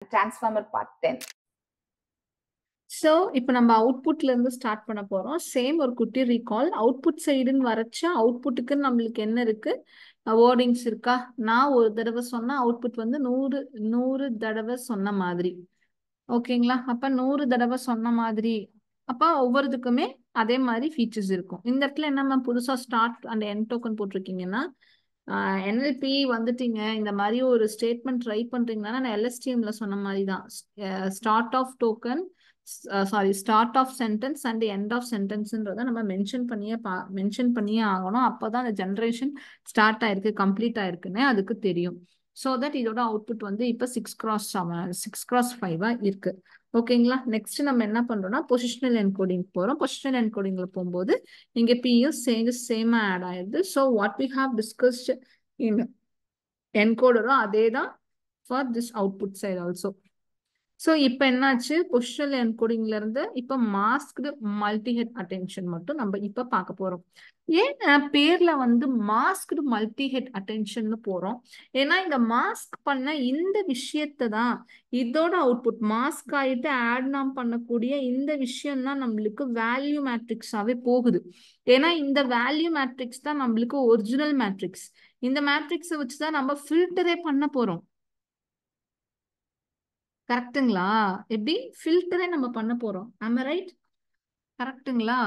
transformer part 10. So இப்போ நம்ம அவுட்புட்ல இருந்து ஸ்டார்ட் பண்ண போறோம். சேம் ஒரு குட்டி ரீகால். அவுட்புட் சைடுன்னு வரச்ச அவுட்புட்டுக்கு நம்மளுக்கு என்ன இருக்கு, வேர்டிங்ஸ் இருக்கா? நான் ஒரு தடவை சொன்னா அவுட்புட் வந்து 100 தடவை சொன்ன மாதிரி. ஓகேங்களா? அப்ப 100 தடவை சொன்ன மாதிரி. அப்ப ஒவ்வொருத்துக்குமே அதே மாதிரி ஃபீச்சர்ஸ் இருக்கும். இந்த இடத்துல என்ன புதுசா ஸ்டார்ட் அண்ட் எண்ட் டோக்கன் போட்டிருக்கீங்கன்னா, என்எல்பி வந்துட்டீங்க, இந்த மாதிரி ஒரு ஸ்டேட்மெண்ட் ட்ரை பண்றீங்கன்னா, நான் எல்எஸ்டிஎம்ல சொன்ன மாதிரி தான். Start of token, start of sentence and end of சென்டென்ஸ்ன்றதை நம்ம மென்ஷன் பண்ணியே ஆகணும். அப்போதான் அந்த ஜென்ரேஷன் ஸ்டார்ட் ஆயிருக்கு, கம்ப்ளீட் ஆயிருக்குன்னு அதுக்கு தெரியும். ஸோ தட் இதோட அவுட்புட் வந்து இப்போ 6x5 இருக்கு. ஓகேங்களா? நெக்ஸ்ட் நம்ம என்ன பண்றோம்னா பொசிஷனல் என்கோடிங் போறோம். பொசிஷனல் என்கோடிங்ல போகும்போது இங்க பியும் சேமா ஆட் ஆயிடுது. So what we have discussed in என்கோடரும் அதே தான் for this output side also. So இப்போ என்னாச்சு, பொசிஷனல் என்கோடிங்ல இருந்து இப்போ மாஸ்க்டு மல்டிஹெட் அட்டென்ஷன் மட்டும் நம்ம இப்போ பார்க்க போறோம். ஏன் பேர்ல வந்து மாஸ்க்டு மல்டிஹெட் அட்டென்ஷன் போறோம்? ஏன்னா இந்த மாஸ்க் பண்ண இந்த விஷயத்தை தான் இதோட அவுட்புட் மாஸ்க் ஆயிட்டு ஆட் நாம் பண்ணக்கூடிய இந்த விஷயம் தான் நம்மளுக்கு வேல்யூ மேட்ரிக்ஸாவே போகுது. ஏன்னா இந்த வேல்யூ மேட்ரிக்ஸ் தான் நம்மளுக்கு ஒரிஜினல் மேட்ரிக்ஸ். இந்த மேட்ரிக்ஸை வச்சுதான் நம்ம ஃபில்டரே பண்ண போறோம். கரெக்டுங்களா? எப்படி ஃபில்டரே நம்ம பண்ண போறோம். ஆமா ரைட்? கரெக்டுங்களா?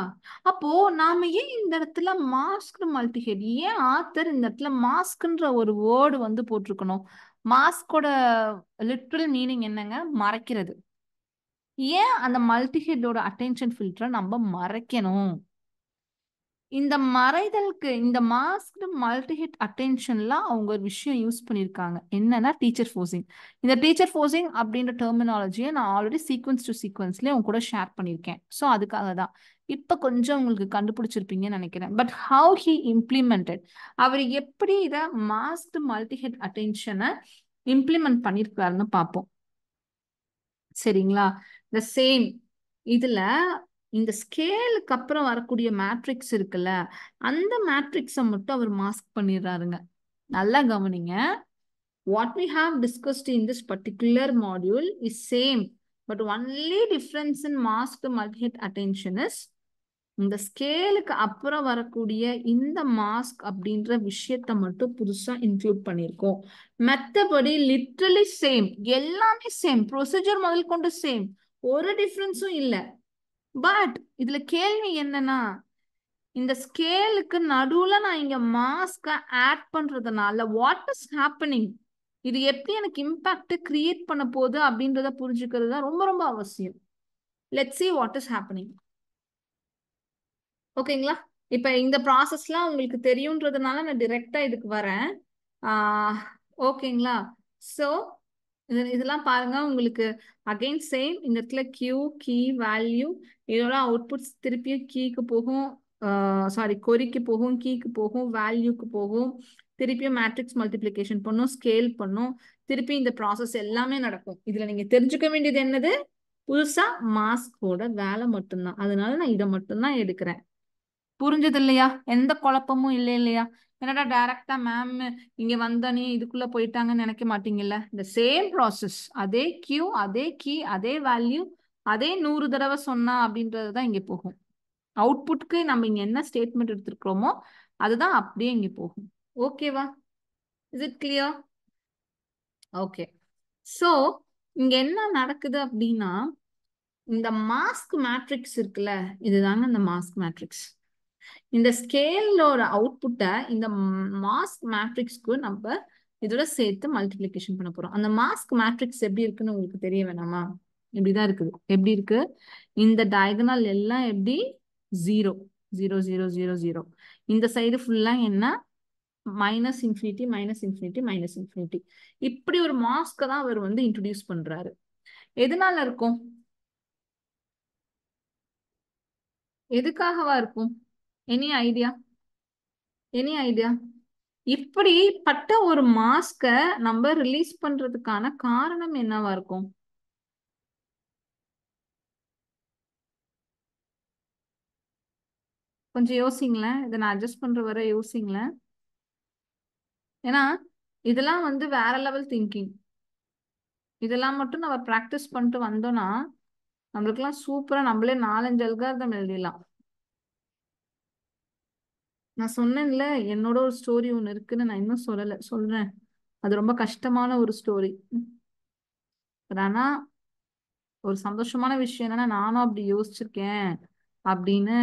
அப்போ நாம ஏன் இந்த இடத்துல மாஸ்க் மல்டிஹெட், ஏன் ஆத்தர் இந்த இடத்துல மாஸ்க்ன்ற ஒரு வேர்டு வந்து போட்டிருக்கணும்? மாஸ்கோட லிட்ரல் மீனிங் என்னங்க? மறைக்கிறது. ஏன் அந்த மல்டிஹெட்டோட அட்டென்ஷன் ஃபில்டரை நம்ம மறைக்கணும்? இந்த மறைதலுக்கு இந்த மாஸ்க்டு மல்டிஹெட் அட்டென்ஷன்ல அவங்க ஒரு விஷயம் யூஸ் பண்ணியிருக்காங்க. என்னன்னா டீச்சர் ஃபோர்சிங். இந்த டீச்சர் ஃபோர்சிங் அப்படின்ற டெர்மினாலஜியை நான் ஆல்ரெடி சீக்வன்ஸ் டு சீக்வன்ஸ்லேயே அவங்க கூட ஷேர் பண்ணியிருக்கேன். ஸோ அதுக்காக தான் இப்போ கொஞ்சம் உங்களுக்கு கண்டுபிடிச்சிருப்பீங்கன்னு நினைக்கிறேன். பட் ஹவு ஹி இம்ப்ளிமெண்டட், அவர் எப்படி இதை மாஸ்க்டு மல்டிஹெட் அட்டென்ஷனை இம்ப்ளிமெண்ட் பண்ணியிருக்காருன்னு பார்ப்போம். சரிங்களா? த சேம் இதுல இந்த ஸ்கேலுக்கு அப்புறம் வரக்கூடிய மேட்ரிக்ஸ் இருக்குல்ல, அந்த மேட்ரிக்ஸை மட்டும் அவர் மாஸ்க் பண்ணிடுறாருங்க. நல்லா கவனிங்க. What we have discussed in this particular module is same, but only difference in masked multi-hit attention is இந்த ஸ்கேலுக்கு அப்புறம் வரக்கூடிய இந்த மாஸ்க் அப்படின்ற விஷயத்த மட்டும் புதுசா இன்க்ளூட் பண்ணியிருக்கோம். மற்றபடி லிட்ரலி சேம், எல்லாமே சேம், ப்ரொசீஜர் முதல் கொண்டு சேம், ஒரு டிஃப்ரென்ஸும் இல்லை. பட் இதுல கேள்வி என்னன்னா, இந்த ஸ்கேலுக்கு நடுவுல நான் இங்க மாஸ்க ஆட் பண்றதுனால வாட் இஸ் ஹேப்பனிங், இது எப்படி எனக்கு இம்பாக்ட் கிரியேட் பண்ண போகுது அப்படின்றத புரிஞ்சுக்கிறது தான் ரொம்ப ரொம்ப அவசியம். Let's see what is happening. ஓகேங்களா? இப்ப இந்த ப்ராசஸ்லாம் உங்களுக்கு தெரியுன்றதுனால நான் டிரெக்டா இதுக்கு வரேன். ஓகேங்களா? ஸோ இதெல்லாம் பாருங்க, உங்களுக்கு அகைன் சேம். இந்த இடத்துல கியூ கீ வேல்யூ, இதோட அவுட்புட்ஸ் திருப்பியும் கீக்கு போகும், கொரிக்கு போகும், கீக்கு போகும், வேல்யூக்கு போகும், திருப்பியும் மேட்ரிக்ஸ் மல்டிப்ளிகேஷன் பண்ணும், ஸ்கேல் பண்ணும், திருப்பி இந்த ப்ராசஸ் எல்லாமே நடக்கும். இதுல நீங்க தெரிஞ்சுக்க வேண்டியது என்னது? புதுசா மாஸ்கோட வேலை மட்டும்தான். அதனால நான் இதை மட்டும்தான் எடுக்கிறேன். புரிஞ்சது இல்லையா? எந்த குழப்பமும் இல்லை இல்லையா? என்னடா டைரக்டா மேம் இங்க வந்தனே இதுக்குள்ள போயிட்டாங்கன்னு நினைக்க மாட்டீங்கல்ல? இந்த சேம் ப்ராசஸ், அதே கியூ, அதே கீ, அதே வேல்யூ, அதே 100 தடவை சொன்னா அப்படின்றதுதான் இங்க போகும். அவுட்புட்க்கு நம்ம இங்க என்ன ஸ்டேட்மெண்ட் எடுத்திருக்கிறோமோ அதுதான் அப்படியே இங்க போகும். ஓகேவா? Is it clear? Okay. So இங்க என்ன நடக்குது அப்படின்னா, இந்த மாஸ்க் மேட்ரிக்ஸ் இருக்குல்ல, இதுதாங்க இந்த மாஸ்க் மேட்ரிக்ஸ். இந்த ஸ்கேலோட அவுட்புட்டை இந்த மாஸ்க் மேட்ரிக்ஸ்க்கு நம்ம இதோட சேர்த்து மல்டிப்ளிகேஷன் பண்ண போறோம். அந்த மாஸ்க் மேட்ரிக்ஸ் எப்படி இருக்குன்னு உங்களுக்கு தெரிய வேணாமா? இப்படிதான் இருக்குது. எப்படி இருக்கு? இந்த டயகனல் எல்லாம் எப்படி? 0 0 0 0 0. இந்த சைடு ஃபுல்லா என்ன? Minus infinity minus infinity minus infinity. இப்படி ஒரு மாஸ்கை தான் அவர் வந்து இன்ட்ரடியூஸ் பண்றாரு. எதனால இருக்கும்? எதுக்காகவா இருக்கும்? Any idea? Any idea? இப்படிப்பட்ட ஒரு மாஸ்க நம்ம ரிலீஸ் பண்றதுக்கான காரணம் என்னவா இருக்கும்? கொஞ்சம் யோசிங்களேன். இதை நான் அட்ஜஸ்ட் பண்ற வரை யோசிங்களேன். ஏன்னா இதெல்லாம் வந்து வேற லெவல் திங்கிங். இதெல்லாம் மட்டும் நம்ம ப்ராக்டிஸ் பண்ணிட்டு வந்தோம்னா நம்மளுக்குலாம் சூப்பரா நம்மளே 4-5 அல்காரிதம் எழுதிடலாம். நான் சொன்னேன்ல என்னோட ஒரு ஸ்டோரி ஒன்று இருக்குன்னு, நான் இன்னும் சொல்றேன். அது ரொம்ப கஷ்டமான ஒரு ஸ்டோரி. ஆனா ஒரு சந்தோஷமான விஷயம் என்னன்னா நானும் அப்படி யோசிச்சிருக்கேன் அப்படின்னு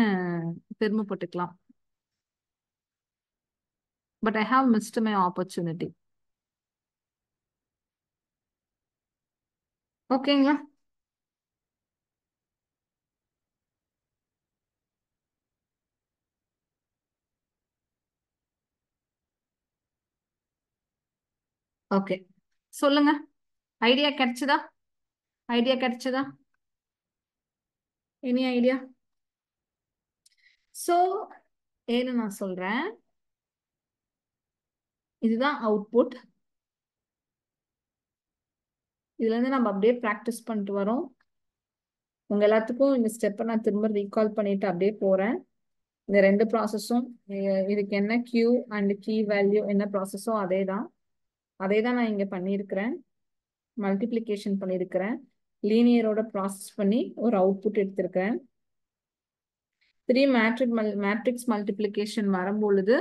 பெருமைப்பட்டுக்கலாம். But I have missed my opportunity. ஓகேங்களா? ஓகே, சொல்லுங்க. ஐடியா கிடைச்சதா? ஐடியா கிடைச்சதா? Any idea? சோ ஏன்னு நான் சொல்றேன். இதுதான் அவுட்புட். இதுல இருந்து நம்ம அப்படியே ப்ராக்டிஸ் பண்ணிட்டு வரோம். உங்க எல்லாத்துக்கும் இந்த ஸ்டெப்பை நான் திரும்ப ரீகால் பண்ணிட்டு அப்படியே போறேன். இந்த 2 ப்ராசஸும் இதுக்கு என்ன கியூ அண்ட் கீ வேல்யூ என்ன ப்ராசஸோ அதே தான் நான் இங்க பண்ணியிருக்கிறேன். மல்டிப்ளிகேஷன் பண்ணியிருக்கிறேன். லீனியரோட ப்ராசஸ் பண்ணி ஒரு அவுட்புட் எடுத்திருக்கிறேன். 3 மேட்ரிக்ஸ் மல்டிப்ளிகேஷன் வரும்பொழுது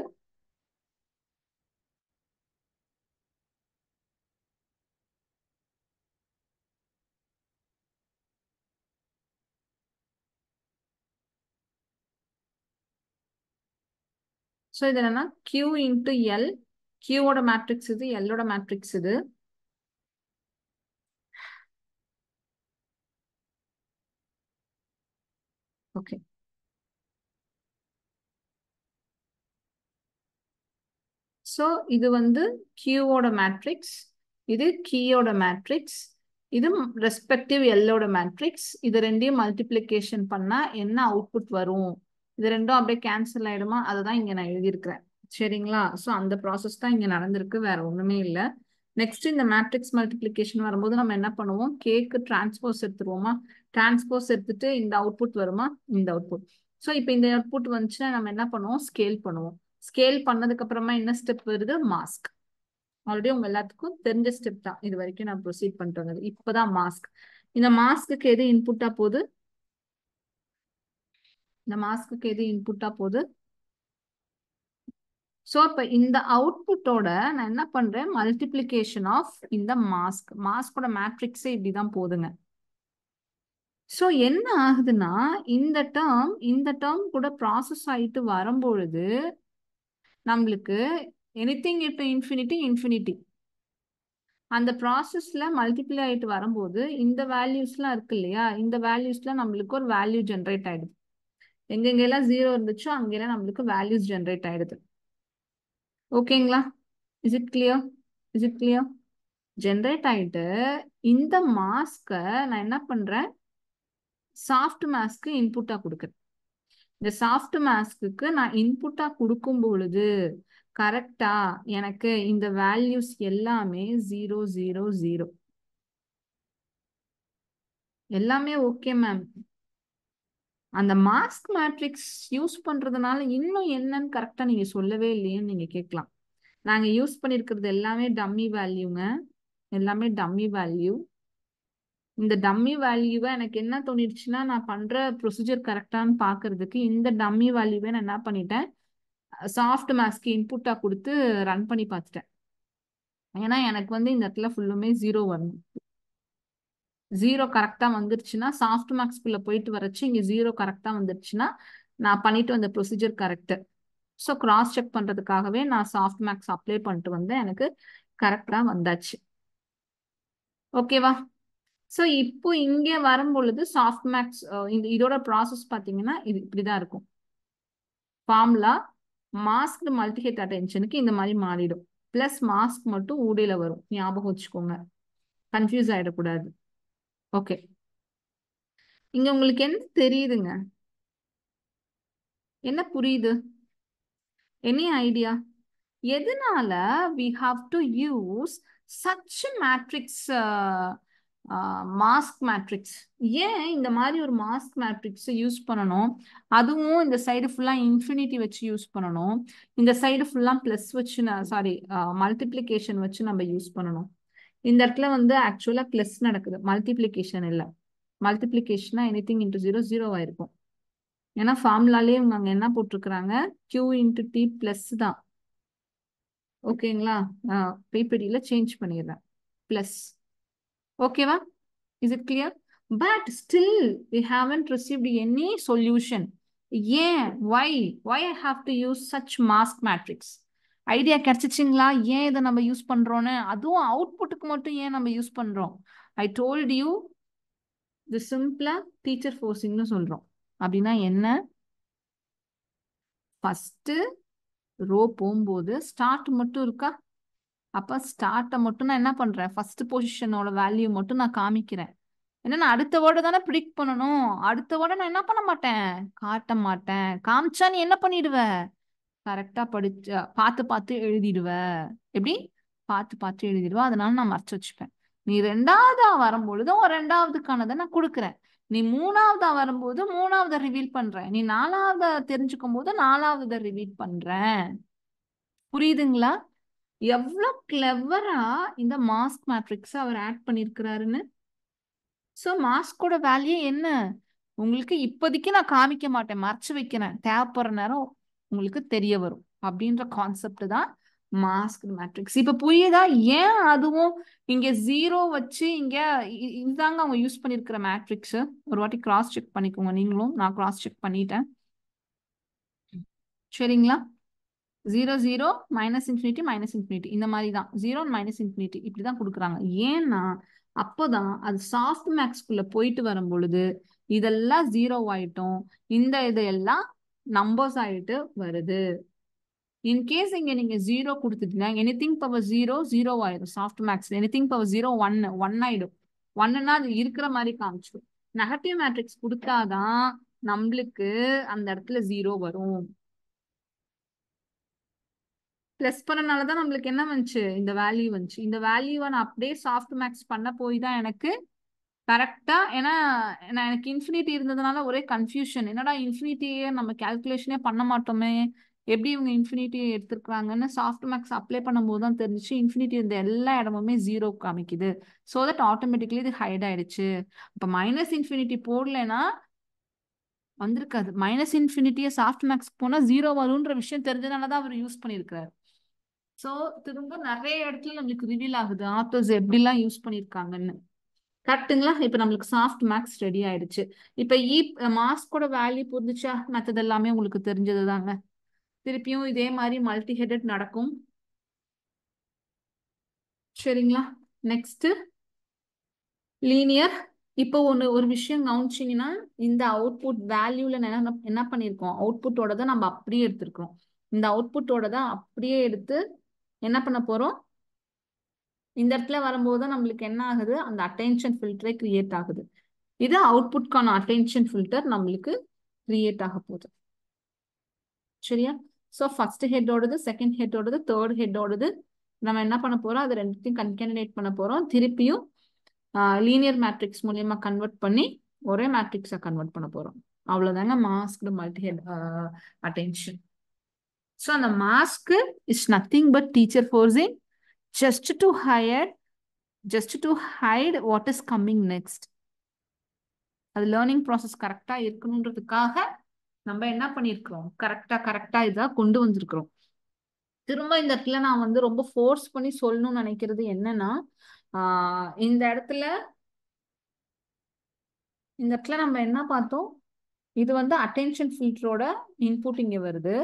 ஸோ இது என்னன்னா கியூ இன்ட்டு எல். கியூவோட மேட்ரிக்ஸ் இது, எல்லோட மேட்ரிக்ஸ் இது. ஓகே, ஸோ இது வந்து கியூவோட மேட்ரிக்ஸ், இது கீயோட மேட்ரிக்ஸ், இது ரெஸ்பெக்டிவ் எல்லோட மேட்ரிக்ஸ். இது ரெண்டையும் மல்டிப்ளிகேஷன் பண்ணா என்ன அவுட்புட் வரும்? இது ரெண்டும் அப்படியே கேன்சல் ஆயிடுமா? அதை தான் இங்க நான் எழுதியிருக்கிறேன். சரிங்களா? ஸோ அந்த ப்ராசஸ் தான் இங்க நடந்திருக்கு, வேற ஒண்ணுமே இல்லை. நெக்ஸ்ட் இந்த மேட்ரிக்ஸ் மல்டிப்ளிகேஷன் வரும்போது நம்ம என்ன பண்ணுவோம்? கேக்கு டிரான்ஸ்போஸ் எடுத்துருவோமா? டிரான்ஸ்போஸ் எடுத்துட்டு இந்த அவுட்புட் வருமா? இந்த அவுட்புட். ஸோ இப்போ இந்த அவுட்புட் வந்துச்சுன்னா நம்ம என்ன பண்ணுவோம்? ஸ்கேல் பண்ணுவோம். ஸ்கேல் பண்ணதுக்கு அப்புறமா என்ன ஸ்டெப் வருது? மாஸ்க். ஆல்ரெடி உங்க எல்லாத்துக்கும் தெரிஞ்ச ஸ்டெப் தான், இது வரைக்கும் நான் ப்ரொசீட் பண்ணிட்டு வந்தது. இப்பதான் மாஸ்க். இந்த மாஸ்க்கு எது இன்புட்டா போகுது? இந்த மாஸ்க்கு எது இன்புட்டா போகுது? ஸோ இப்போ இந்த அவுட்புட்டோட நான் என்ன பண்றேன்? மல்டிப்ளிகேஷன் ஆஃப் இந்த மாஸ்கோட மேட்ரிக்ஸே இப்படிதான் போகுதுங்க. ஸோ என்ன ஆகுதுன்னா இந்த டேர்ம் கூட ப்ராசஸ் ஆயிட்டு வரும்பொழுது நம்மளுக்கு எனிதிங் இன்டு இன்ஃபினிட்டி அந்த ப்ராசஸ்ல மல்டிப்ளை ஆயிட்டு வரும்போது இந்த வேல்யூஸ்லாம் இருக்கு இல்லையா? இந்த வேல்யூஸ்ல நம்மளுக்கு ஒரு வேல்யூ ஜென்ரேட் ஆயிடுது. எங்கெங்கெல்லாம் 0 இருந்துச்சோ அங்கெல்லாம் நம்மளுக்கு வேல்யூஸ் ஜென்ரேட் ஆயிடுது. ஓகேங்களா? Is it clear? Is it clear? Generate ஆயிட்டு இந்த மாஸ்கை நான் என்ன பண்றேன்? சாஃப்ட் மாஸ்க்கு இன்புட்டா கொடுக்குறேன். இந்த சாஃப்ட் மாஸ்க்கு நான் இன்புட்டா கொடுக்கும் பொழுது கரெக்டா எனக்கு இந்த வேல்யூஸ் எல்லாமே 0 0 0 எல்லாமே ஓகே மேம். அந்த மாஸ்க் மேட்ரிக்ஸ் யூஸ் பண்றதுனால இன்னும் என்னன்னு கரெக்டா நீங்க சொல்லவே இல்லையேன்னு நீங்க கேட்கலாம். நாங்க யூஸ் பண்ணிருக்கிறது எல்லாமே டம்மி வேல்யூங்க. எல்லாமே டம்மி வேல்யூ. இந்த டம்மி வேல்யூவை எனக்கு என்ன தோணிடுச்சுன்னா நான் பண்ற ப்ரொசீஜர் கரெக்டான்னு பாக்குறதுக்கு இந்த டம்மி வேல்யூவை நான் என்ன பண்ணிட்டேன்? சாஃப்ட் மாஸ்க்கு இன்புட்டா கொடுத்து ரன் பண்ணி பார்த்துட்டேன். ஏன்னா எனக்கு வந்து இந்த இடத்துல ஃபுல்லுமே 0 வரணும். 0 கரெக்டா வந்துருச்சுன்னா சாஃப்ட் மார்க்ஸ்குள்ள போயிட்டு வரச்சு இங்க 0 கரெக்டா வந்துருச்சுன்னா நான் பண்ணிட்டு வந்த procedure correct. So cross check பண்றதுக்காகவே நான் சாஃப்ட் மார்க்ஸ் அப்ளை பண்ணிட்டு வந்தேன். எனக்கு கரெக்டா வந்தாச்சு. ஓகேவா? ஸோ இப்போ இங்கே வரும் பொழுது சாஃப்ட் மேக்ஸ் இதோட ப்ராசஸ் பார்த்தீங்கன்னா இது இப்படிதான் இருக்கும். ஃபார்முலா மாஸ்க்டு மல்டிஹெட் அட்டென்ஷனுக்கு இந்த மாதிரி மாறிடும். பிளஸ் மாஸ்க் மட்டும் ஊடையில வரும். ஞாபகம் வச்சுக்கோங்க, கன்ஃபியூஸ் ஆயிடக்கூடாது. ஓகே, இங்க உங்களுக்கு என்ன தெரியுதுங்க? என்ன புரியுது? Any idea? எதனால we have to use such a matrix mask matrix? ஏன் இந்த மாதிரி ஒரு மாஸ்க் மேட்ரிக்ஸ் யூஸ் பண்ணணும்? அதுவும் இந்த சைடு ஃபுல்லா இன்ஃபினிட்டி வச்சு யூஸ் பண்ணணும், இந்த சைடு ஃபுல்லா பிளஸ் வச்சு சாரி மல்டிப்ளிகேஷன் வச்சு நம்ம யூஸ் பண்ணணும். இந்த இடத்துல வந்து ஆக்சுவலா பிளஸ் நடக்குது, மல்டிப்ளிகேஷன் இல்ல. மல்டிப்ளிகேஷனா எனிதிங் இன்டூ ஜீரோ ஜீரோவா இருக்கும். ஏன்னா ஃபார்முலாலே இவங்க அங்க என்ன போட்டிருக்கிறாங்க, Q இன்டூ டி பிளஸ் தான். ஓகேங்களா? பிபிடியில் சேஞ்ச் பண்ணிடுறேன், பிளஸ். ஓகேவா? Is it clear? But still we haven't received any solution. ஏன்? why I have to use such mask matrix? Idea கிடைச்சிச்சிங்களா ஏன் இதை நம்ம யூஸ் பண்றோம்னு? அதுவும் அவுட்புட்டுக்கு மட்டும் ஏன் நம்ம யூஸ் பண்றோம்? ஐ டோல்ட் யூ, இது சிம்பிளா டீச்சர் ஃபோர்ஸிங்னு சொல்றோம். அப்படின்னா என்ன? ஃபர்ஸ்ட் ரோ போகும்போது ஸ்டார்ட் மட்டும் இருக்கா? அப்ப ஸ்டார்ட்டை மட்டும் நான் என்ன பண்றேன், ஃபர்ஸ்ட் பொசிஷனோட வேல்யூ மட்டும் நான் காமிக்கிறேன். ஏன்னா நான் அடுத்த வேர்டை தானே ப்ரிடிக்ட் பண்ணணும். அடுத்த வேர்டை நான் என்ன பண்ண மாட்டேன், காட்ட மாட்டேன். காமிச்சா நீ என்ன பண்ணிடுவ, கரெக்டா படிச்சு பார்த்து பார்த்து எழுதிடுவ. எப்படி? பார்த்து பார்த்து எழுதிடுவ. அதனால நான் மறைச்சு வச்சுப்பேன். நீ ரெண்டாவதா வரும்பொழுது ஒரு ரெண்டாவதுக்கானதை நான் கொடுக்குறேன். நீ மூணாவதா வரும்போது மூணாவதை ரிவீல் பண்றேன். நீ நாலாவத தெரிஞ்சுக்கும் போது நாலாவதை ரிவீல் பண்றேன். புரியுதுங்களா? எவ்வளவு கிளவரா இந்த மாஸ்க் மேட்ரிக்ஸ் அவர் ஆட் பண்ணிருக்கிறாருன்னு. ஸோ மாஸ்கோட வேல்யூ என்ன? உங்களுக்கு இப்போதைக்கு நான் காமிக்க மாட்டேன், மறைச்சு வைக்கிறேன். தேவைப்படுற நேரம் உங்களுக்கு தெரிய வரும் அப்படின்ற கான்செப்ட் தான் மாஸ்க் மேட்ரிக்ஸ். இப்ப புரியுதா ஏன் அதுவும் இங்க ஜீரோ வச்சு இங்க இதுதாங்க அவங்க யூஸ் பண்ணிருக்கிற மேட்ரிக்ஸ். ஒரு வாட்டி கிராஸ் செக் பண்ணிக்கோங்க நீங்களும். நான் கிராஸ் செக் பண்ணிட்டேன். சரிங்களா? 0 0 மைனஸ் இன்ஃபினிட்டி மைனஸ் இன்ஃபினிட்டி இந்த மாதிரி தான். 0 மைனஸ் இன்ஃபினிட்டி இப்படி தான் கொடுக்குறாங்க. ஏன்னா அப்போதான் அது சாஃப்ட் மேக்ஸ்குள்ள போயிட்டு வரும் பொழுது இதெல்லாம் ஜீரோ ஆயிட்டும், இந்த இதெல்லாம் நம்பர்ஸ் ஆயிட்டு வருது. இன்கேஸ் இங்க நீங்க ஜீரோ கொடுத்துட்டீங்கன்னா எனிதிங் பவர் ஜீரோ ஜீரோ ஆயிடும். Softmax anything power zero one ஆயிடும். ஒன்னுன்னா அது இருக்கிற மாதிரி காமிச்சிடும். நெகட்டிவ் மேட்ரிக்ஸ் கொடுத்தாதான் நம்மளுக்கு அந்த இடத்துல ஜீரோ வரும். பிளஸ் பண்ணனாலதான் நம்மளுக்கு என்ன வந்துச்சு, இந்த வேல்யூ வந்துச்சு. இந்த வேல்யூவை நான் அப்படியே சாஃப்ட் மேக்ஸ் பண்ண போய் தான் எனக்கு கரெக்டா. ஏன்னா எனக்கு இன்ஃபினிட்டி இருந்ததுனால ஒரே கன்ஃபியூஷன். என்னடா இன்ஃபினிட்டியே நம்ம கால்குலேஷனே பண்ண மாட்டோமே, எப்படி இவங்க இன்ஃபினிட்டி எடுத்திருக்காங்கன்னு சாஃப்ட் மேக்ஸ் அப்ளை பண்ணும்போது தான் தெரிஞ்சிச்சு. இன்ஃபினிட்டி இருந்த எல்லா இடமுமே ஜீரோ காமிக்குது. ஸோ தட் ஆட்டோமேட்டிக்லி இது ஹைட் ஆயிடுச்சு. இப்போ மைனஸ் இன்ஃபினிட்டி போடலைன்னா வந்திருக்காது. மைனஸ் இன்ஃபினிட்டியை சாஃப்ட் மேக்ஸ் போனா ஜீரோ வரும்ன்ற விஷயம் தெரிஞ்சதுனால தான் அவர் யூஸ் பண்ணியிருக்காரு. ஸோ திரும்ப நிறைய இடத்துல நம்மளுக்கு ரிவீல் ஆகுது ஆத்தர்ஸ் எப்படிலாம் யூஸ் பண்ணியிருக்காங்கன்னு. கரெக்டுங்களா? இப்ப நம்மளுக்கு சாஃப்ட் மேக்ஸ் ரெடி ஆயிடுச்சு. இப்ப மாஸ்கோட வேல்யூ புரிஞ்சுச்சா? மற்றது எல்லாமே உங்களுக்கு தெரிஞ்சது தாங்க. திருப்பியும் இதே மாதிரி மல்டி ஹெடட் நடக்கும். சரிங்களா? Next linear. இப்போ ஒரு விஷயம் கவனிச்சிங்கன்னா இந்த அவுட்புட் வேல்யூல என்ன பண்ணியிருக்கோம், அவுட்புட்டோட தான் நம்ம அப்படியே எடுத்திருக்கோம். இந்த அவுட்புட்டோட தான் அப்படியே எடுத்து என்ன பண்ண போறோம், இந்த இடத்துல வரும்போது நம்மளுக்கு என்ன ஆகுது, அந்த அட்டென்ஷன் ஃபில்டரே கிரியேட் ஆகுது. இது அவுட்புட்கான அட்டென்ஷன் ஃபில்டர் நம்மளுக்கு கிரியேட் ஆக போகுது. சரியா? ஸோ ஃபர்ஸ்ட் ஹெட்டோடது, செகண்ட் ஹெட்டோடது, தேர்ட் ஹெட்டோடது நம்ம என்ன பண்ண போறோம், அது ரெண்டுத்தையும் கன்கேனேட் பண்ண போறோம். திருப்பியும் லீனியர் மேட்ரிக்ஸ் மூலியமா கன்வெர்ட் பண்ணி ஒரே மேட்ரிக்ஸா கன்வெர்ட் பண்ண போறோம். அவ்வளவுதாங்க masked multi head attention. So அந்த mask is nothing but teacher forcing just to hide what is coming next. அது லேர்னிங் ப்ராசஸ் கரெக்டா இருக்கணுன்றதுக்காக நம்ம என்ன பண்ணிருக்கிறோம், கரெக்டா இதா கொண்டு வந்திருக்கிறோம். திரும்ப இந்த இடத்துல நான் வந்து ரொம்ப ஃபோர்ஸ் பண்ணி சொல்லணும்னு நினைக்கிறது என்னன்னா, இந்த இடத்துல நம்ம என்ன பார்த்தோம், இது வந்து அட்டென்ஷன் ஃபில்டரோட இன்புட் இங்க வருது,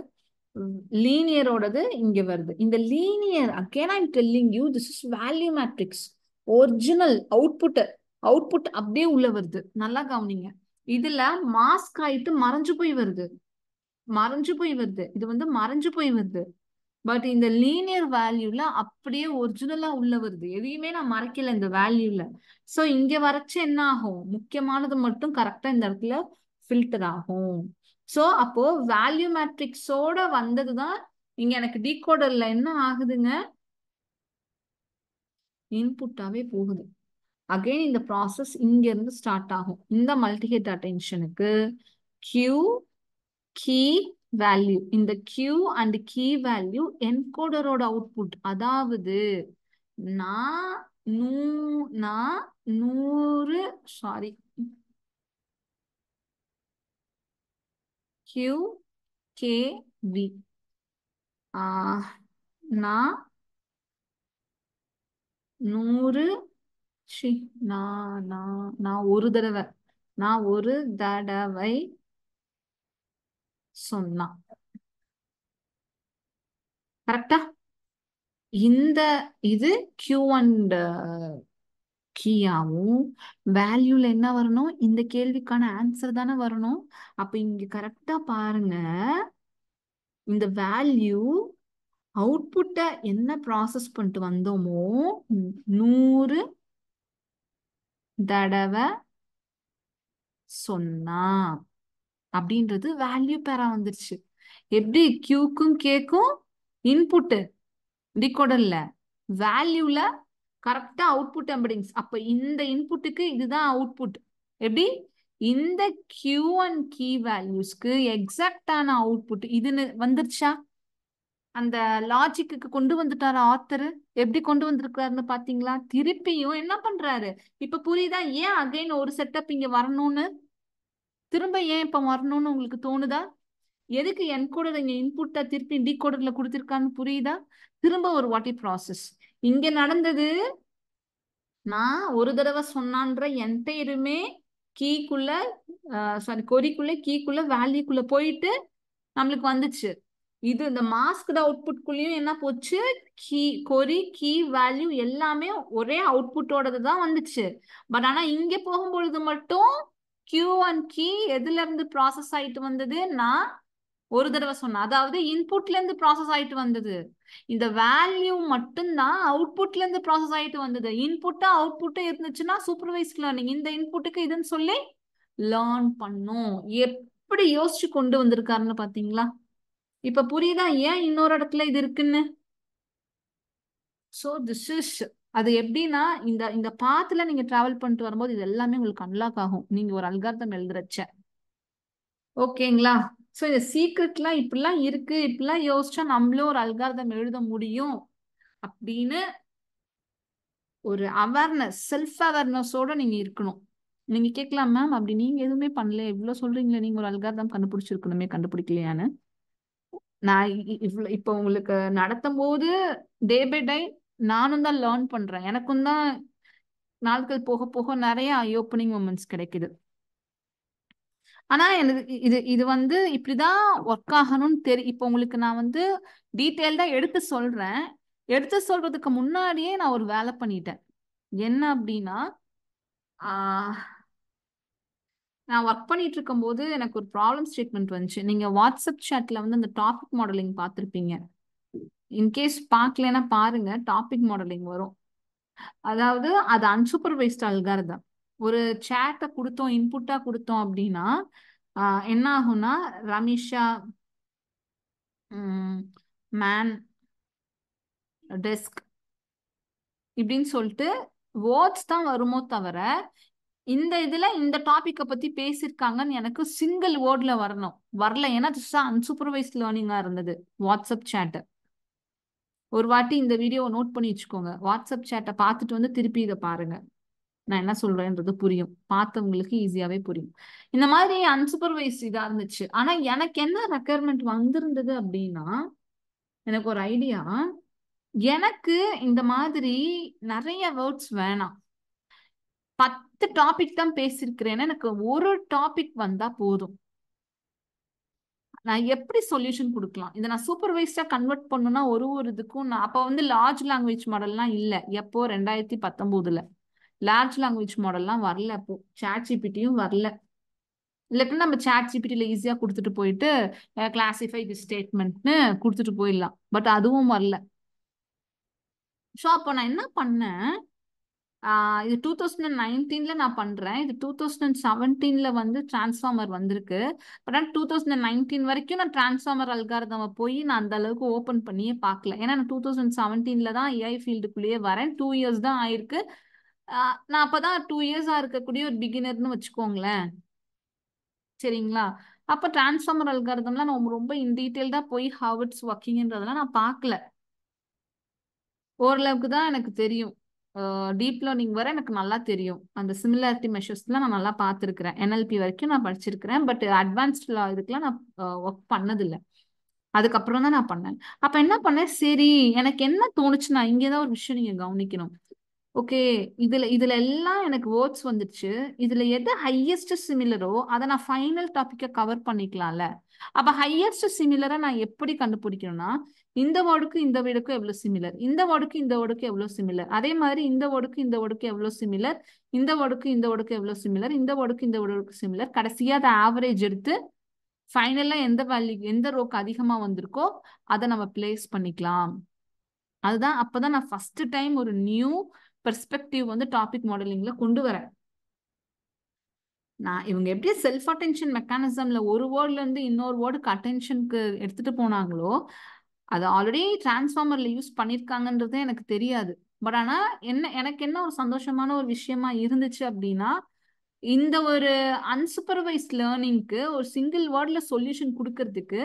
லீனியரோடது இங்க வருது. இந்த linear again I'm telling you this is value matrix. Original output அப்படியே உள்ள வருது. நல்லா கவனிங்க. இதுல மாஸ்க் ஆயிட்டு மறைஞ்சு போய் வருது. இது வந்து மறைஞ்சு போய் வருது. பட் இந்த லீனியர் வேல்யூல அப்படியே ஒரிஜினலா உள்ள வருது. எதையுமே நான் மறைக்கல இந்த வேல்யூல. சோ இங்க வரைச்சு என்ன ஆகும், முக்கியமானது மட்டும் கரெக்டா இந்த இடத்துல ஃபில்டர் ஆகும். சோ அப்போ வேல்யூ மேட்ரிக்ஸோட வந்ததுதான் இங்க எனக்கு டீகோடர்ல என்ன ஆகுதுங்க, இன்புட்டாவே போகுது. அகைன் இந்த ப்ராசஸ் இங்க இருந்து ஸ்டார்ட் ஆகும். இந்த மல்டிஹெட் அட்டென்ஷனுக்கு கியூ கீ வேல்யூ, இந்த கியூ அண்ட் கீ வேல்யூ என்கோடரோட அவுட்புட். அதாவது நான் நான் 100 சாரி QKV. நான் 100 நான் ஒரு தடவை சொன்னா கரெக்டா? இந்த இது Q அண்ட் கீயாவும் வேல்யூல என்ன வரணும்? இந்த கேள்விக்கான ஆன்சர் தானே வரணும். அப்ப இங்க கரெக்டா பாருங்க, இந்த வேல்யூ அவுட்புட்டை என்ன ப்ராசஸ் பண்ணிட்டு வந்தோமோ 100 தடவை சொன்னா அப்படின்றது வேல்யூ பேரா வந்துருச்சு. எப்படி கியூக்கும் கேக்கும் இன்புட் டிகோடர்ல வேல்யூல கரெக்டா அவுட்புட் எம்படிங்ஸ். அப்ப இந்த இன்புட்டுக்கு இதுதான் அவுட்புட். எப்படி இந்த கியூ அண்ட் கீ வேல்யூஸ்க்கு எக்ஸாக்டான அவுட்புட் இதுன்னு வந்துருச்சா? அந்த லாஜிக்கு கொண்டு வந்துட்டாரு ஆத்தர். எப்படி கொண்டு வந்திருக்காருன்னு பாத்தீங்களா? திருப்பியும் என்ன பண்றாரு? இப்ப புரியுதா ஏன் அகைன் ஒரு செட்டப் இங்க வரணும்னு? திரும்ப ஏன் இப்ப வரணும்னு உங்களுக்கு தோணுதா? எதுக்கு என்கோடர் இங்க இன்புட்டை திருப்பி டிகோடர்ல கொடுத்திருக்கான்னு புரியுதா? திரும்ப ஒரு வாட்டி ப்ராசஸ் இங்க நடந்தது. நான் ஒரு தடவை சொன்னான்ற என்டையருமே கீக்குள்ள சாரி கொரிக்குள்ள கீக்குள்ள வேல்யூக்குள்ள போயிட்டு நம்மளுக்கு வந்துச்சு. இது இந்த மாஸ்க்டு அவுட்புட்குள்ளேயும் என்ன போச்சு? கொரி கீ வேல்யூ எல்லாமே ஒரே அவுட்புட்டோடது தான் வந்துச்சு. பட் ஆனா இங்க போகும்பொழுது மட்டும் கியூ அண்ட் கீ எதுல இருந்து ப்ராசஸ் ஆயிட்டு வந்தது? நான் ஒரு தடவை சொன்னேன், அதாவது இன்புட்ல இருந்து ப்ராசஸ் ஆயிட்டு வந்தது. இந்த வேல்யூ மட்டும்தான் அவுட்புட்ல இருந்து ப்ராசஸ் ஆயிட்டு வந்தது. இன்புட்டா அவுட்புட்டா இருந்துச்சுன்னா சூப்பர்வைஸ்ட் லேர்னிங் இந்த இன்புட்டுக்கு இதுன்னு சொல்லி லேர்ன் பண்ணும். எப்படி யோசிச்சு கொண்டு வந்திருக்காருன்னு பாத்தீங்களா? இப்ப புரியுதா ஏன் இன்னொரு இடத்துல இது இருக்குன்னு? சோ திஸ் இஸ் அது எப்படின்னா இந்த இந்த பாத்துல நீங்க டிராவல் பண்ணிட்டு வரும்போது இது எல்லாமே உங்களுக்கு அன்லாக் ஆகும் நீங்க ஒரு அல்காரிதம் எழுதுறச்ச. ஓகேங்களா? சோ இந்த சீக்ரெட்லாம் இப்படிலாம் இருக்கு, இப்படிலாம் யோசிச்சா நம்மளும் ஒரு அல்காரிதம் எழுத முடியும் அப்படின்னு ஒரு அவேர்னஸ், செல்ஃப் அவேர்னஸோட நீங்க இருக்கணும். நீங்க கேட்கலாம், மேம் அப்படி நீங்க எதுவுமே பண்ணல, இவ்வளவு சொல்றீங்களே, நீங்க ஒரு அல்காரிதம் கண்டுபிடிச்சிருக்கணுமே, கண்டுபிடிக்கலையான்னு. நான் இவ்வளவு இப்ப உங்களுக்கு நடத்தும் போது டே பை டே நானும் தான் லேர்ன் பண்றேன். எனக்கும் தான் நாட்கள் போக போக நிறைய ஐ ஓப்பனிங் மொமெண்ட்ஸ் கிடைக்குது. ஆனா எனக்கு இது இது வந்து இப்படிதான் ஒர்க் ஆகணும்னு தெரியும். இப்போ உங்களுக்கு நான் வந்து டீட்டெயில்டா எடுத்து சொல்றேன். எடுத்து சொல்றதுக்கு முன்னாடியே நான் ஒரு வேலை பண்ணிட்டேன். என்ன அப்படின்னா நான் ஒர்க் பண்ணிட்டு இருக்கும் போது எனக்கு ஒரு ப்ராப்ளம் ஸ்டேட்மெண்ட் வந்துச்சு. நீங்க வாட்ஸ்அப் சேட்ல வந்து அந்த டாபிக் மாடலிங் பார்த்துருப்பீங்க. இன்கேஸ் பார்க்கலன்னா பாருங்க, டாபிக் மாடலிங் வரும். அதாவது அது அன்சூப்பர்வைஸ்ட் அல்காரிதம். ஒரு சேட்டை கொடுத்தோம், இன்புட்டா கொடுத்தோம் அப்படின்னா என்ன ஆகும்னா ரமிஷா மேன் டெஸ்க் இப்படின்னு சொல்லிட்டு வேர்ட்ஸ் தான் வருமோ தவிர இந்த இதுல இந்த டாபிக்கை பத்தி பேசியிருக்காங்கன்னு எனக்கு சிங்கிள் வேர்ட்ல வரல. ஏன்னா அன்சூப்பர்வைஸ்ட் லேர்னிங்கா இருந்தது வாட்ஸ்அப் சேட். ஒரு வாட்டி இந்த வீடியோவை நோட் பண்ணி வச்சுக்கோங்க. வாட்ஸ்அப் சேட்டை பார்த்துட்டு வந்து திருப்பி இதை பாருங்க, நான் என்ன சொல்றேன்றது புரியும். பார்த்தவங்களுக்கு ஈஸியாவே புரியும். இந்த மாதிரி அன்சூப்பர்வைஸ் இதா இருந்துச்சு. ஆனா எனக்கு என்ன ரெக்குயர்மெண்ட் வந்திருந்தது அப்படின்னா, எனக்கு ஒரு ஐடியா, எனக்கு இந்த மாதிரி நிறைய வேர்ட்ஸ் வேணாம், 10 டாபிக் தான் பேசியிருக்கிறேன்னு எனக்கு ஒரு டாபிக் வந்தா போதும். நான் எப்படி சொல்யூஷன் கொடுக்கலாம்? இதை நான் சூப்பர்வைஸ்டா கன்வெர்ட் பண்ணணும்னா ஒரு இதுக்கும் நான் அப்ப வந்து லார்ஜ் லாங்குவேஜ் மாடல்லாம் இல்ல. எப்போ 2019 லார்ஜ் லாங்குவேஜ் மாடல்லாம் வரல. அப்போ சாட் ஜிபிடியும் வரல. இல்லாட்டி நம்ம சாட் ஜிபிடியில் ஈஸியா கொடுத்துட்டு போயிட்டு கிளாசிஃபை தி ஸ்டேட்மெண்ட்னு கொடுத்துட்டு போயிடலாம். பட் அதுவும் வரல. ஸோ அப்போ நான் என்ன பண்ணேன், இது 2019 நான் பண்றேன். இது 2017 வந்து டிரான்ஸ்ஃபார்மர் வந்திருக்கு. பட் ஆனால் 2019 வரைக்கும் நான் டிரான்ஸ்ஃபார்மர் அல்காரிதம் போய் நான் அந்த அளவுக்கு ஓப்பன் பண்ணியே பார்க்கல. ஏன்னா நான் 2017 தான் ஏஐ ஃபீல்டுக்குள்ளேயே வரேன். 2 இயர்ஸ் தான் ஆயிருக்கு. நான் அப்பதான் 2 இயர்ஸா இருக்கக்கூடிய ஒரு பிகினர்னு வச்சுக்கோங்களேன். சரிங்களா? அப்ப டிரான்ஸ்ஃபார்மர் அல்காரிதம்லாம் நான் ரொம்ப இன் டீட்டெயில்டா போய் ஹவ் இட்ஸ் ஒர்க்கிங்ன்றதெல்லாம் நான் பார்க்கல. ஓரளவுக்கு தான் எனக்கு தெரியும். டீப் லேர்னிங் வரை எனக்கு நல்லா தெரியும். அந்த சிமிலாரிட்டி மெஷர்ஸ்லாம் நான் நல்லா பார்த்துருக்கிறேன். NLP வரைக்கும் நான் படிச்சிருக்கிறேன். பட் அட்வான்ஸ்ட் இதுக்கெல்லாம் நான் ஒர்க் பண்ணதில்லை. அதுக்கப்புறம் தான் நான் பண்ணேன். அப்ப என்ன பண்ணேன், சரி எனக்கு என்ன தோணுச்சுன்னா, இங்கேதான் ஒரு விஷயம் நீங்க கவனிக்கணும். ஓகே, இதுல எல்லாம் எனக்கு வேர்ட்ஸ் வந்துருச்சு. இதுல எது ஹையஸ்ட் சிமிலரோ அதை நான் ஃபைனல் டாபிக்க கவர் பண்ணிக்கலாம்ல. அப்ப ஹையஸ்ட் சிமிலரை நான் எப்படி கண்டுபிடிக்கணும்னா, இந்த வேர்டுக்கு இந்த வேர்டுக்கு எவ்வளவு சிமிலர், இந்த வேர்டுக்கு இந்த வேர்டுக்கு எவ்வளவு சிமிலர், அதே மாதிரி இந்த வேர்டுக்கு இந்த வேர்டுக்கு எவ்வளவு சிமிலர், இந்த வேர்டுக்கு இந்த வேர்டுக்கு எவ்வளவு சிமிலர், இந்த வேர்டுக்கு இந்த வேர்டுக்கு சிமிலர், கடைசியா அதை ஆவரேஜ் எடுத்து ஃபைனலா எந்த வேல்யூ எந்த ரோக்கு அதிகமா வந்திருக்கோ அதை நம்ம பிளேஸ் பண்ணிக்கலாம். அதுதான் அப்பதான் நான் ஃபர்ஸ்ட் டைம் ஒரு நியூ பெர்ஸ்பெக்டிவ் வந்து டாபிக் மாடலிங்ல கொண்டு வரேன். நான் இவங்க எப்படி செல்ஃப் அட்டென்ஷன் மெக்கானிசம்ல ஒரு வேர்ட்ல இருந்து இன்னொரு வேர்டுக்கு அட்டென்ஷனுக்கு எடுத்துட்டு போனாங்களோ, அது ஆல்ரெடி டிரான்ஸ்ஃபார்மர்ல யூஸ் பண்ணிருக்காங்கன்றது எனக்கு தெரியாது. பட் ஆனா எனக்கு என்ன ஒரு சந்தோஷமான ஒரு விஷயமா இருந்துச்சு அப்படின்னா, இந்த ஒரு அன்சூப்பர்வைஸ்ட் லேர்னிங்க்கு ஒரு சிங்கிள் வேர்ட்ல சொல்யூஷன் கொடுக்கறதுக்கு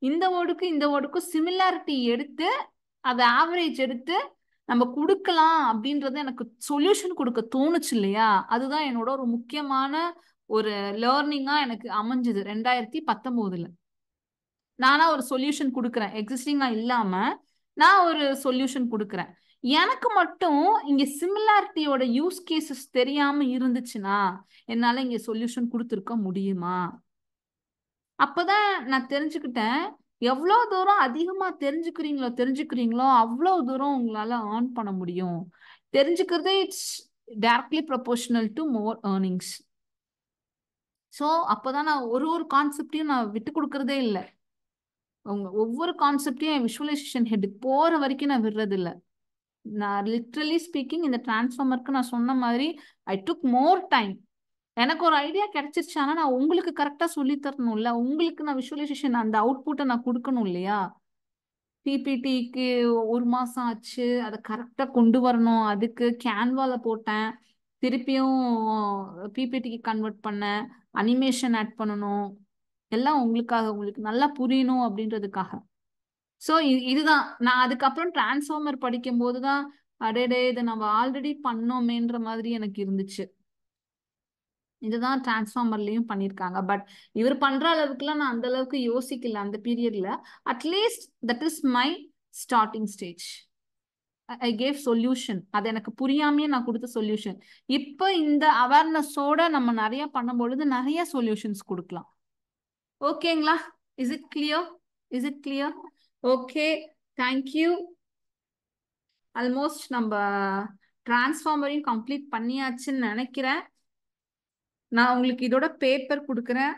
இந்த வேர்டுக்கு இந்த வேர்டுக்கும் சிமிலாரிட்டி எடுத்து அதை ஆவரேஜ் எடுத்து நம்ம கொடுக்கலாம் அப்படின்றது எனக்கு சொல்யூஷன் கொடுக்க தோணுச்சு இல்லையா. அதுதான் என்னோட ஒரு முக்கியமான ஒரு லேர்னிங்கா எனக்கு அமைஞ்சது 2019. நானா ஒரு சொல்யூஷன் கொடுக்குறேன், எக்ஸிஸ்டிங்கா இல்லாம நான் ஒரு சொல்யூஷன் கொடுக்குறேன். எனக்கு மட்டும் இங்க சிமிலாரிட்டியோட யூஸ் கேசஸ் தெரியாம இருந்துச்சுன்னா என்னால இங்க சொல்யூஷன் கொடுத்துருக்க முடியுமா? அப்பதான் நான் தெரிஞ்சுக்கிட்டேன், எவ்வளவு தூரம் அதிகமா தெரிஞ்சுக்கிறீங்களோ அவ்வளவு தூரம் உங்களால ஏர்ன் பண்ண முடியும். தெரிஞ்சுக்கிறதே it's directly proportional to more earnings. So அப்பதான் நான் ஒரு கான்செப்டையும் நான் விட்டு கொடுக்கறதே இல்லை. ஒவ்வொரு கான்செப்டையும் என் விஷுவலைசேஷன் ஹெட் போற வரைக்கும் நான் விடுறது இல்லை. நான் லிட்ரலி ஸ்பீக்கிங் இந்த டிரான்ஸ்ஃபார்மருக்கு நான் சொன்ன மாதிரி ஐ டுக் மோர் டைம். எனக்கு ஒரு ஐடியா கிடைச்சிருச்சு, ஆனா நான் உங்களுக்கு கரெக்டா சொல்லி தரணும்ல, உங்களுக்கு நான் விஷுவலைசேஷன் அந்த அவுட்புட்டை நான் கொடுக்கணும் இல்லையா. பிபிடிக்கு 1 மாசம் ஆச்சு, அதை கரெக்டா கொண்டு வரணும். அதுக்கு கேன்வால போட்டேன், திருப்பியும் பிபிடிக்கு கன்வெர்ட் பண்ணேன், அனிமேஷன் ஆட் பண்ணணும், எல்லாம் உங்களுக்காக, உங்களுக்கு நல்லா புரியணும் அப்படின்றதுக்காக. ஸோ இதுதான் நான் அதுக்கப்புறம் டிரான்ஸ்ஃபார்மர் படிக்கும் போதுதான் அடேடே இதை நம்ம ஆல்ரெடி பண்ணோமேன்ற மாதிரி எனக்கு இருந்துச்சு. இதுதான் டிரான்ஸ்ஃபார்மர்லயும் பண்ணிருக்காங்க. பட் இவர் பண்ற அளவுக்குலாம் நான் அந்த அளவுக்கு யோசிக்கல அந்த பீரியட்ல. At least that is my starting stage. I gave solution. அது எனக்கு புரியாமையே நான் கொடுத்த சொல்யூஷன். இப்போ இந்த அவேர்னஸோட நம்ம நிறைய பண்ணும்பொழுது நிறைய சொல்யூஷன்ஸ் கொடுக்கலாம். ஓகேங்களா? Is it clear? Is it clear? Okay, thank you. Almost நம்ம டிரான்ஸ்ஃபார்மரையும் கம்ப்ளீட் பண்ணியாச்சுன்னு நினைக்கிறேன். நான் உங்களுக்கு இதோட பேப்பர் கொடுக்குறேன்,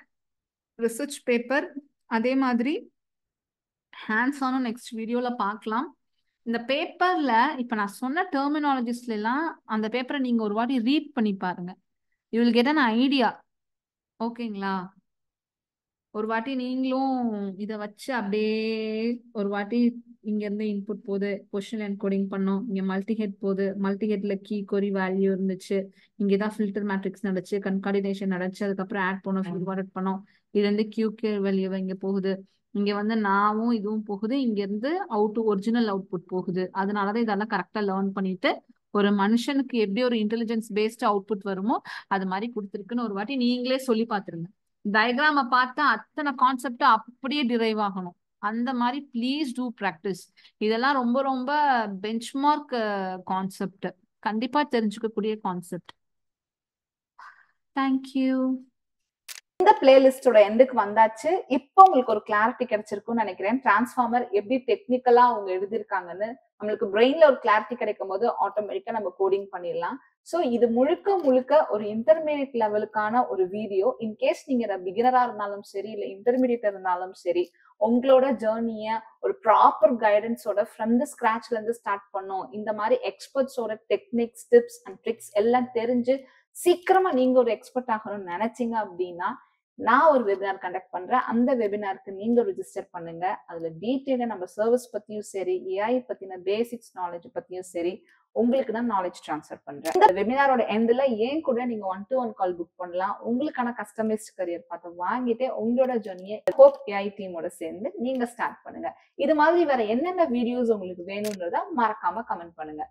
ரிசர்ச் பேப்பர். அதே மாதிரி ஹேண்ட்ஸ் ஆனும் நெக்ஸ்ட் வீடியோல பார்க்கலாம். இந்த பேப்பர்ல இப்ப நான் சொன்ன டெர்மினாலஜிஸ்ல எல்லாம் அந்த பேப்பரை நீங்க ஒரு வாட்டி ரீட் பண்ணி பாருங்க. You will get an idea. ஓகேங்களா? ஒரு வாட்டி நீங்களும் இதை வச்சு அப்படியே ஒரு வாட்டி இங்க இருந்து இன்புட் போகுது, பொசிஷன் என்கோடிங் பண்ணோம், இங்க மல்டிஹெட் போகுது, மல்டிஹெட்ல கீ கொரி வேல்யூ இருந்துச்சு, இங்கதான் ஃபில்டர் மேட்ரிக்ஸ் நடந்துச்சு, கன்கார்டினேஷன் நடந்துச்சு, அதுக்கப்புறம் ஆட் பண்ணோம், ஃபார்வர்ட் பண்ணோம், இது இருந்து கியூகே வேல்யூ இங்க போகுது, இங்க வந்து நாவும் இதுவும் போகுது, இங்க இருந்து ஒரிஜினல் அவுட்புட் போகுது. அதனாலதான் இதெல்லாம் கரெக்டா லேர்ன் பண்ணிட்டு ஒரு மனுஷனுக்கு எப்படி ஒரு இன்டெலிஜென்ஸ் பேஸ்ட் அவுட்புட் வருமோ அது மாதிரி கொடுத்துருக்குன்னு ஒரு வாட்டி நீங்களே சொல்லி பாத்துருங்க. டயக்ராம பார்த்தா அத்தனை கான்செப்ட் அப்படியே டிரைவ் ஆகணும். அந்த மாதிரி ப்ளீஸ் டூ ப்ராக்டிஸ். இதெல்லாம் ரொம்ப ரொம்ப பெஞ்ச்மார்க் கான்செப்ட், கண்டிப்பா தெரிஞ்சுக்கக்கூடிய கான்செப்ட். தேங்க்யூ. இந்த பிளேலிஸ்டோட எண்டுக்கு வந்தாச்சு. இப்போ உங்களுக்கு ஒரு கிளாரிட்டி கிடைச்சிருக்கும்னு நினைக்கிறேன். டிரான்ஸ்ஃபார்மர் எப்படி டெக்னிக்கலா அவங்க எழுதியிருக்காங்கன்னு நம்மளுக்கு பிரெயின்ல ஒரு கிளாரிட்டி கிடைக்கும் போது ஆட்டோமேட்டிக்கா நம்ம கோடிங் பண்ணிடலாம். ஸோ இது முழுக்க முழுக்க ஒரு இன்டர்மீடியட் லெவலுக்கான ஒரு வீடியோ. இன்கேஸ் நீங்க பிகினரா இருந்தாலும் சரி, இல்ல இன்டர்மீடியட் இருந்தாலும் சரி, உங்களோட ஜேர்னிய ஒரு ப்ராப்பர் கைடன்ஸோட ஃப்ரம் த ஸ்கிராச்ல இருந்து ஸ்டார்ட் பண்ணோம், இந்த மாதிரி எக்ஸ்பர்ட்ஸோட டெக்னிக்ஸ், டிப்ஸ் அண்ட் ட்ரிக்ஸ் எல்லாம் தெரிஞ்சு சீக்கிரமா நீங்க ஒரு எக்ஸ்பர்ட் ஆகணும்னு நினைச்சீங்க அப்படின்னா நான் ஒரு வெபினார் கண்டக்ட் பண்றேன். அந்த வெபினாருக்கு நீங்க ரிஜிஸ்டர் பண்ணுங்க. அதுல டீட்டெயிலா நம்ம சர்வீஸ் பத்தியும் சரி, ஏஐ பத்தின பேசிக்ஸ் நாலேஜ் பத்தியும் சரி உங்களுக்கு தான் நாலேஜ் ட்ரான்ஸ்ஃபர் பண்றேன். இந்த வெபினாரோட எண்ட்ல ஏன் கூட நீங்க 1-to-1 கால் புக் பண்ணலாம். உங்களுக்கான கஸ்டமைஸ்ட் கரியர் பார்த்து வாங்கிட்டு உங்களோட ஜர்னியை ஹோப் ஏஐ டீமோட சேர்ந்து நீங்க ஸ்டார்ட் பண்ணுங்க. இது மாதிரி வேற என்னென்ன வீடியோஸ் உங்களுக்கு வேணும்ன்றத மறக்காம கமெண்ட் பண்ணுங்க.